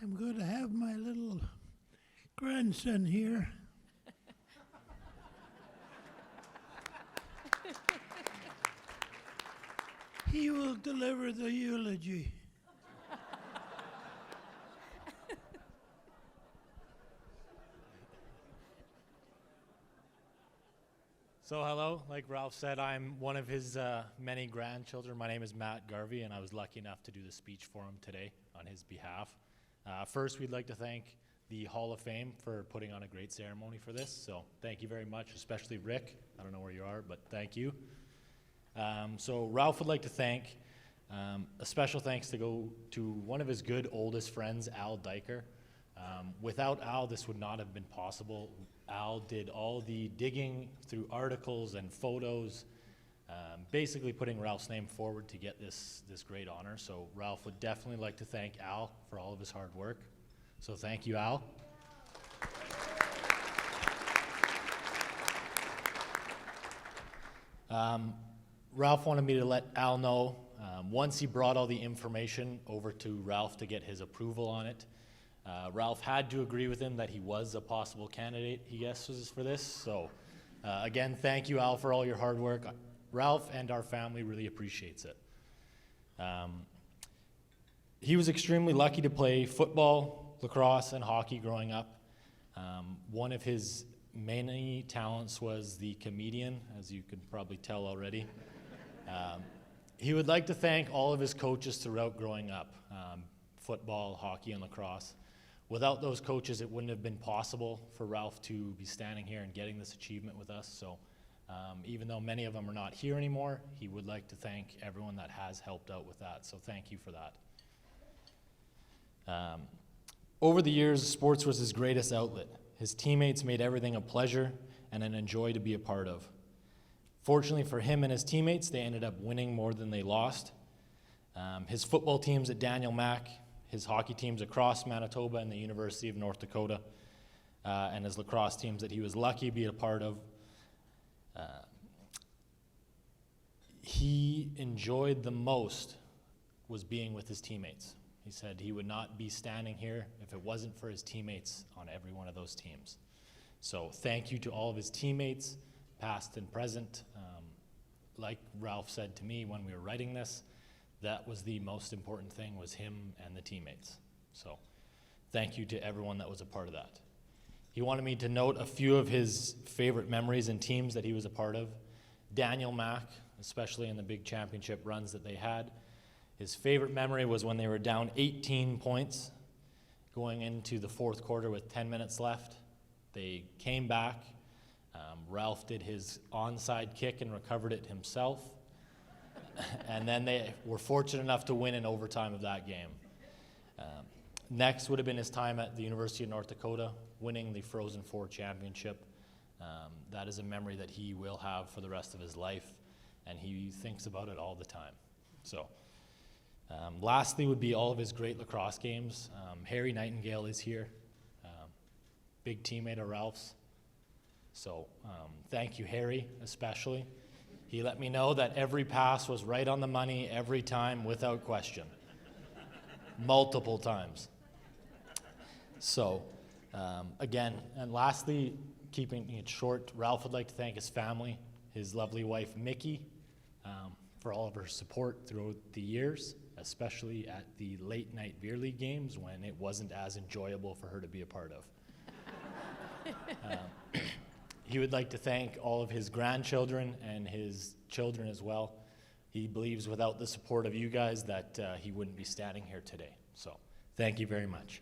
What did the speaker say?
I'm going to have my little grandson here. He will deliver the eulogy. So hello, like Ralph said, I'm one of his many grandchildren. My name is Matt Garvey, and I was lucky enough to do the speech for him today on his behalf. First, we'd like to thank the Hall of Fame for putting on a great ceremony for this, so thank you very much, especially Rick. I don't know where you are, but thank you. So Ralph would like to thank, a special thanks to go to one of his good oldest friends, Al Diker. Without Al, this would not have been possible. Al did all the digging through articles and photos, basically putting Ralph's name forward to get this great honor. So Ralph would definitely like to thank Al for all of his hard work. So thank you, Al. Ralph wanted me to let Al know, once he brought all the information over to Ralph to get his approval on it, Ralph had to agree with him that he was a possible candidate, he guesses, for this. So again, thank you, Al, for all your hard work. Ralph and our family really appreciates it. He was extremely lucky to play football, lacrosse, and hockey growing up. One of his many talents was the comedian, as you can probably tell already. He would like to thank all of his coaches throughout growing up, football, hockey, and lacrosse. Without those coaches, it wouldn't have been possible for Ralph to be standing here and getting this achievement with us. So even though many of them are not here anymore, he would like to thank everyone that has helped out with that. So thank you for that. Over the years, sports was his greatest outlet. His teammates made everything a pleasure and an enjoy to be a part of. Fortunately for him and his teammates, they ended up winning more than they lost. His football teams at Daniel Mack, his hockey teams across Manitoba and the University of North Dakota, and his lacrosse teams that he was lucky to be a part of. He enjoyed the most was being with his teammates. He said he would not be standing here if it wasn't for his teammates on every one of those teams. So thank you to all of his teammates, past and present. Like Ralph said to me when we were writing this, that was the most important thing, was him and the teammates. So thank you to everyone that was a part of that. He wanted me to note a few of his favorite memories and teams that he was a part of. Daniel Mack, especially in the big championship runs that they had. His favorite memory was when they were down 18 points going into the fourth quarter with 10 minutes left. They came back. Ralph did his onside kick and recovered it himself. And then they were fortunate enough to win in overtime of that game. Next would have been his time at the University of North Dakota, winning the Frozen Four championship. That is a memory that he will have for the rest of his life, and he thinks about it all the time. So, lastly would be all of his great lacrosse games. Harry Nightingale is here, big teammate of Ralph's. So thank you, Harry, especially. He let me know that every pass was right on the money every time without question. Multiple times. So, again, and lastly, keeping it short, Ralph would like to thank his family, his lovely wife, Mickey, for all of her support throughout the years, especially at the late night beer league games when it wasn't as enjoyable for her to be a part of. He would like to thank all of his grandchildren and his children as well. He believes without the support of you guys that he wouldn't be standing here today. So thank you very much.